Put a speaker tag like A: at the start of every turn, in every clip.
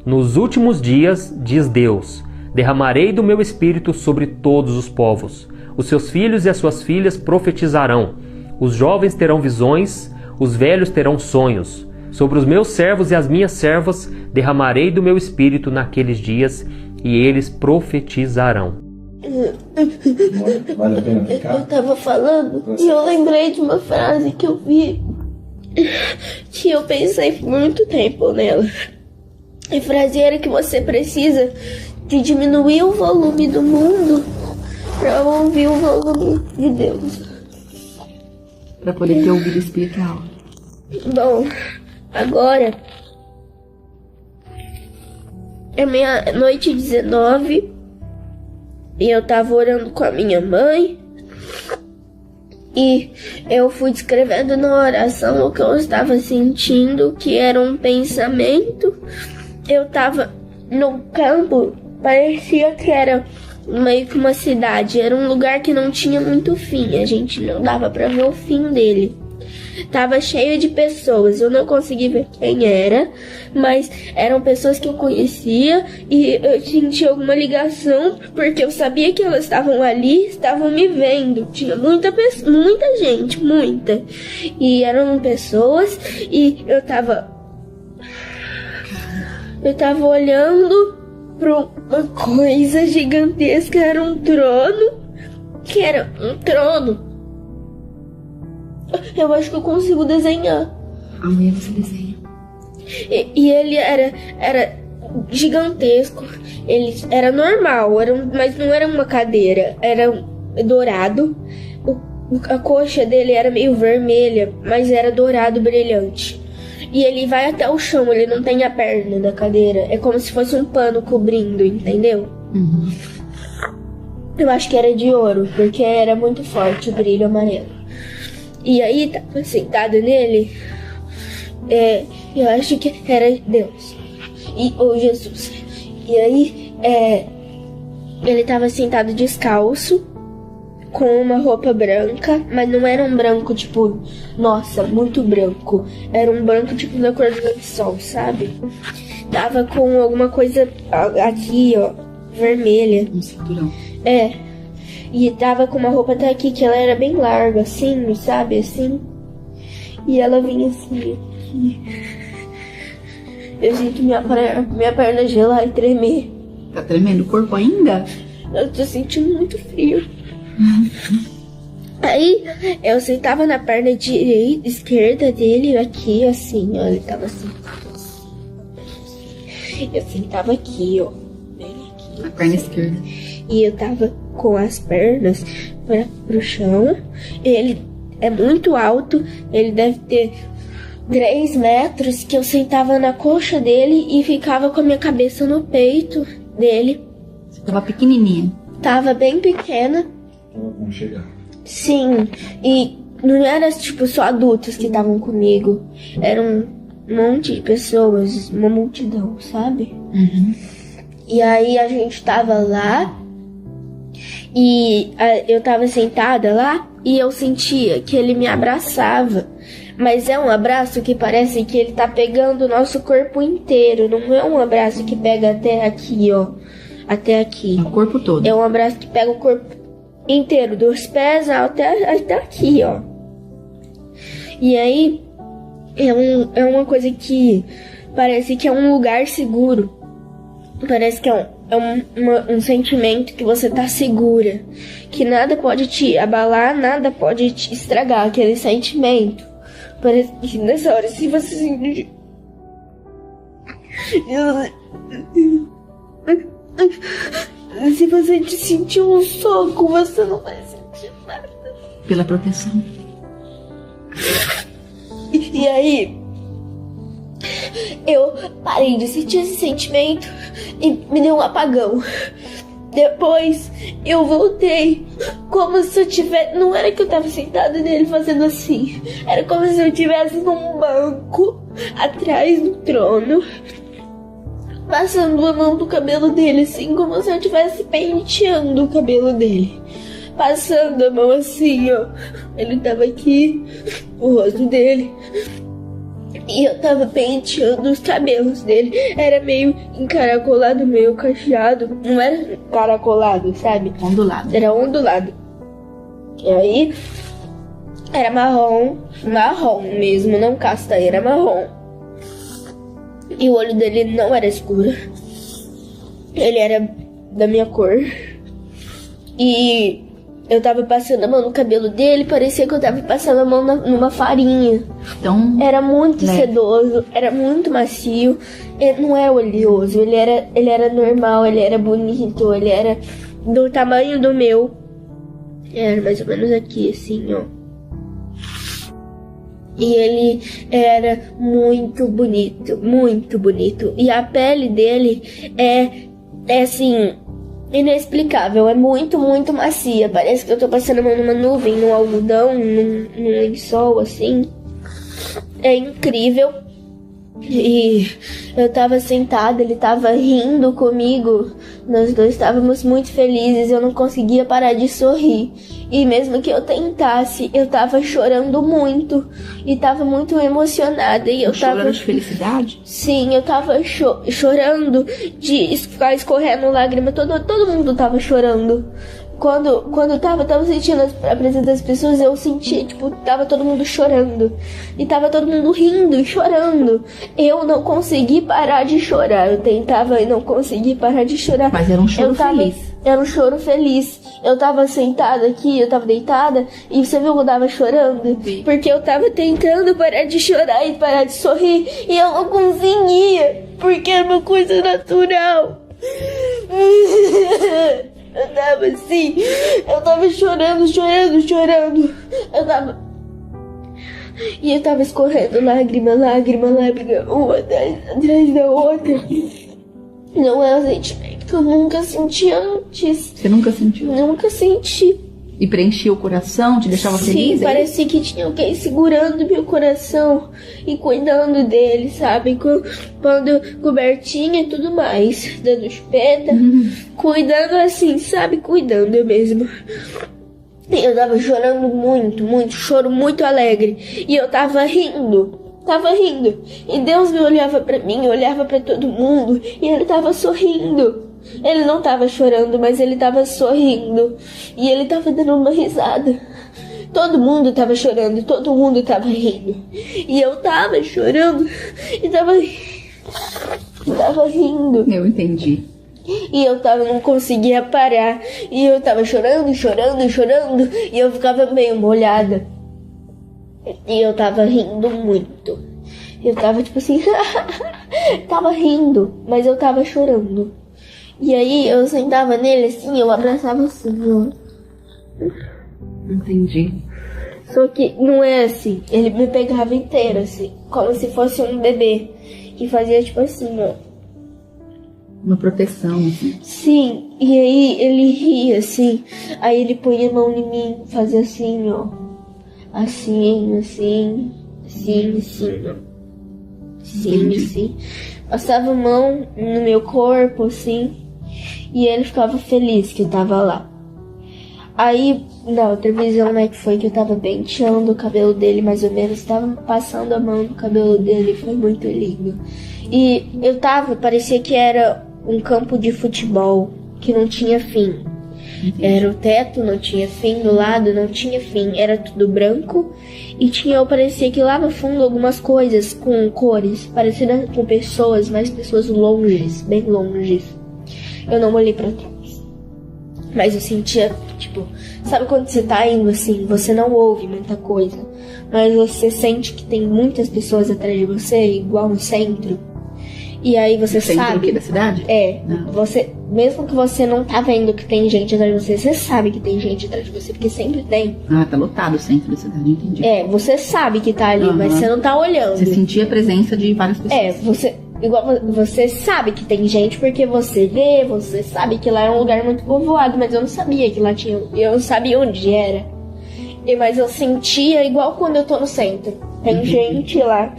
A: Nos últimos dias, diz Deus, derramarei do meu espírito sobre todos os povos. Os seus filhos e as suas filhas profetizarão. Os jovens terão visões, os velhos terão sonhos. Sobre os meus servos e as minhas servas derramarei do meu espírito naqueles dias, e eles profetizarão.
B: Vale a pena ficar?
C: Eu tava falando e eu lembrei de uma frase que eu vi, que eu pensei por muito tempo nela. A frase era que você precisa de diminuir o volume do mundo para ouvir o volume de Deus.
D: Para poder ter ouvido espiritual.
C: Bom, agora é meia-noite 19 e eu tava orando com a minha mãe e eu fui descrevendo na oração o que eu estava sentindo, que era um pensamento. Eu tava no campo, parecia que era meio que uma cidade, era um lugar que não tinha muito fim, a gente não dava pra ver o fim dele. Tava cheio de pessoas, eu não consegui ver quem era, mas eram pessoas que eu conhecia e eu senti alguma ligação, porque eu sabia que elas estavam ali, estavam me vendo. Tinha muita gente, muita. E eram pessoas e eu tava olhando pra uma coisa gigantesca, era um trono, que era um trono. Eu acho que eu consigo desenhar.
D: Amanhã você desenha.
C: E ele era gigantesco. Ele era normal, mas não era uma cadeira. Era dourado. A coxa dele era meio vermelha, mas era dourado brilhante. E ele vai até o chão, ele não tem a perna da cadeira. É como se fosse um pano cobrindo, entendeu?
D: Uhum.
C: Eu acho que era de ouro, porque era muito forte o brilho amarelo. E aí, tava sentado nele, eu acho que era Deus, ou Jesus. E aí, ele tava sentado descalço, com uma roupa branca, mas não era um branco tipo, nossa, muito branco. Era um branco tipo da cor do sol, sabe? Tava com alguma coisa aqui, ó, vermelha.
D: Um cinturão.
C: E tava com uma roupa até aqui, que ela era bem larga, assim, sabe, assim. E ela vinha assim, aqui. Eu sinto minha perna gelar e tremer.
D: Tá tremendo o corpo ainda?
C: Eu tô sentindo muito frio. Aí, eu sentava na perna esquerda dele, aqui, assim, ó. Ele tava sentado assim. Eu sentava aqui, ó. Bem aqui.
D: A perna esquerda.
C: E eu tava com as pernas pro chão. Ele é muito alto. Ele deve ter 3 metros. Que eu sentava na coxa dele e ficava com a minha cabeça no peito dele.
D: Você tava pequenininha?
C: Tava bem pequena.
B: Vamos chegar.
C: Sim. E não era tipo só adultos que estavam comigo. Era um monte de pessoas. Uma multidão, sabe?
D: Uhum.
C: E aí a gente tava lá. E eu tava sentada lá e eu sentia que ele me abraçava. Mas é um abraço que parece que ele tá pegando o nosso corpo inteiro. Não é um abraço que pega até aqui, ó. Até aqui.
D: O corpo todo.
C: É um abraço que pega o corpo inteiro, dos pés até aqui, ó. E aí é uma coisa que parece que é um lugar seguro. Parece que é um sentimento que você tá segura, que nada pode te abalar, nada pode te estragar aquele sentimento. Parece que nessa hora, se você sentir, se você te sentir um soco, você não vai sentir nada.
D: Pela proteção.
C: E aí, eu parei de sentir esse sentimento e me deu um apagão. Depois eu voltei como se eu tivesse... Não era que eu tava sentada nele fazendo assim. Era como se eu estivesse num banco atrás do trono, passando a mão no cabelo dele, assim, como se eu estivesse penteando o cabelo dele. Passando a mão assim, ó. Ele tava aqui, o rosto dele. E eu tava penteando os cabelos dele. Era meio encaracolado, meio cacheado. Não era encaracolado, sabe?
D: Ondulado.
C: Era ondulado. E aí, era marrom mesmo, não castanho, era marrom. E o olho dele não era escuro. Ele era da minha cor. E eu tava passando a mão no cabelo dele, parecia que eu tava passando a mão numa farinha.
D: Então,
C: Era muito sedoso, era muito macio. Ele não é oleoso, ele era normal, ele era bonito, ele era do tamanho do meu. Era mais ou menos aqui, assim, ó. E ele era muito bonito, muito bonito. E a pele dele é assim, inexplicável, é muito, muito macia. Parece que eu tô passando a mão numa nuvem, num algodão, num lençol, assim. É incrível. E eu tava sentada, ele tava rindo comigo. Nós dois estávamos muito felizes, eu não conseguia parar de sorrir. E mesmo que eu tentasse, eu tava chorando muito. E tava muito emocionada. E eu
D: chorando de felicidade?
C: Sim, eu tava chorando de ficar escorrendo lágrima. Todo mundo tava chorando. Quando eu tava sentindo a presença das pessoas, eu senti, tipo, tava todo mundo chorando. E tava todo mundo rindo e chorando. Eu não consegui parar de chorar. Eu tentava e não consegui parar de chorar.
D: Mas era um choro feliz.
C: Era um choro feliz. Eu tava sentada aqui, eu tava deitada, e você viu que eu tava chorando?
D: Sim.
C: Porque eu tava tentando parar de chorar e parar de sorrir, e eu não conseguia, porque é uma coisa natural. Eu tava assim, eu tava chorando. E eu tava escorrendo lágrima, uma atrás da outra. Não é um sentimento que eu nunca senti antes.
D: Você nunca sentiu?
C: Nunca senti.
D: E preenchia o coração, te deixava feliz?
C: Sim, parecia que tinha alguém segurando meu coração e cuidando dele, sabe? Pondo cobertinha e tudo mais, dando chupeta, cuidando assim, sabe? Cuidando mesmo. E eu tava chorando muito, choro muito alegre. E eu tava rindo. E Deus me olhava pra mim, olhava pra todo mundo, e ele tava sorrindo. Ele não tava chorando, mas ele tava sorrindo. E ele tava dando uma risada. Todo mundo tava chorando, todo mundo tava rindo. E eu tava chorando e tava rindo.
D: Eu entendi.
C: E eu não conseguia parar. E eu tava chorando. E eu ficava meio molhada. E eu tava rindo muito. Eu tava tipo assim, tava rindo, mas eu tava chorando. E aí eu sentava nele assim, eu abraçava assim, ó.
D: Entendi.
C: Só que não é assim, ele me pegava inteiro assim, como se fosse um bebê. E fazia tipo assim, ó.
D: Uma proteção, assim.
C: Sim, e aí ele ria assim. Aí ele punha a mão em mim, fazia assim, ó. Assim, ó. Assim. Passava a mão no meu corpo, assim. E ele ficava feliz que eu tava lá. Aí, na outra visão, né, que foi que eu tava penteando o cabelo dele, mais ou menos. Tava passando a mão no cabelo dele, foi muito lindo. E parecia que era um campo de futebol, que não tinha fim. Era o teto, não tinha fim, do lado não tinha fim, era tudo branco. E parecia que lá no fundo algumas coisas com cores, parecidas com pessoas, mas pessoas longes, bem longes. Eu não olhei pra trás, mas eu sentia, tipo, sabe quando você tá indo assim, você não ouve muita coisa, mas você sente que tem muitas pessoas atrás de você, igual no centro. E aí você
D: centro
C: sabe...
D: do quê? Da cidade?
C: É,
D: Não.
C: você, mesmo que você não tá vendo que tem gente atrás de você, você sabe que tem gente atrás de você, porque sempre tem.
D: Ah, tá lotado o centro da cidade, entendi.
C: É, você sabe que tá ali, mas você não tá olhando.
D: Você sentia a presença de várias pessoas.
C: É, você sabe que tem gente porque você vê, você sabe que lá é um lugar muito povoado, mas eu não sabia que lá tinha, eu não sabia onde era. Mas eu sentia igual quando eu tô no centro. Tem gente lá,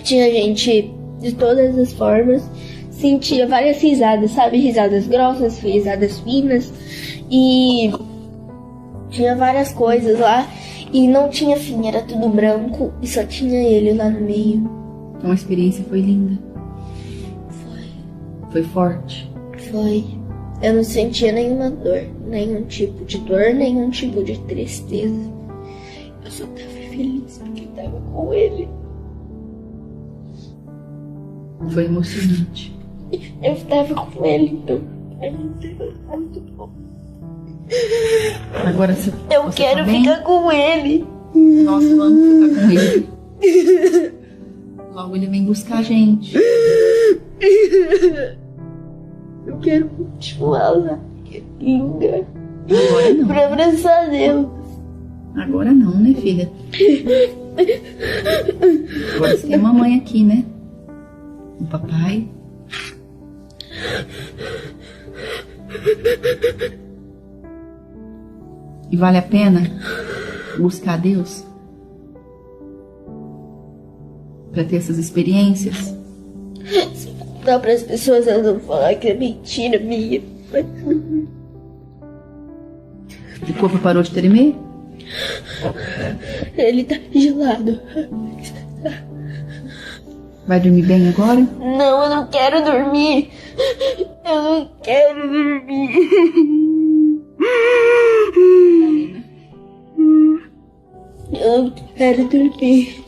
C: tinha gente de todas as formas, sentia várias risadas, sabe? Risadas grossas, risadas finas, e tinha várias coisas lá. E não tinha fim, era tudo branco e só tinha ele lá no meio.
D: Então a experiência foi linda.
C: Foi,
D: Foi forte.
C: foi. Eu não sentia nenhuma dor, nenhum tipo de dor, nenhum tipo de tristeza. Eu só tava feliz porque eu tava com ele.
D: Foi emocionante.
C: Eu estava com ele, então pra mim tava muito bom.
D: Agora você
C: Eu quero
D: tá bem?
C: ficar com ele.
D: Nós vamos ficar com ele. Logo ele vem buscar a gente.
C: Eu quero continuar lá naquele lugar
D: Agora não.
C: pra abraçar Deus.
D: Agora não, né, filha? Agora você tem a mamãe aqui, né? O papai. E vale a pena buscar Deus para ter essas experiências?
C: Se contar pras pessoas, elas vão falar que é mentira minha. Mas
D: O corpo parou de tremer?
C: ele tá gelado.
D: Vai dormir bem agora?
C: Não, eu não quero dormir. Eu não quero dormir. Eu não quero dormir.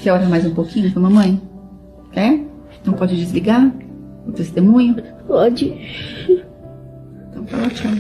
D: Quer orar mais um pouquinho com a mamãe? Quer? Não pode desligar o testemunho?
C: Pode.
D: Então fala tchau.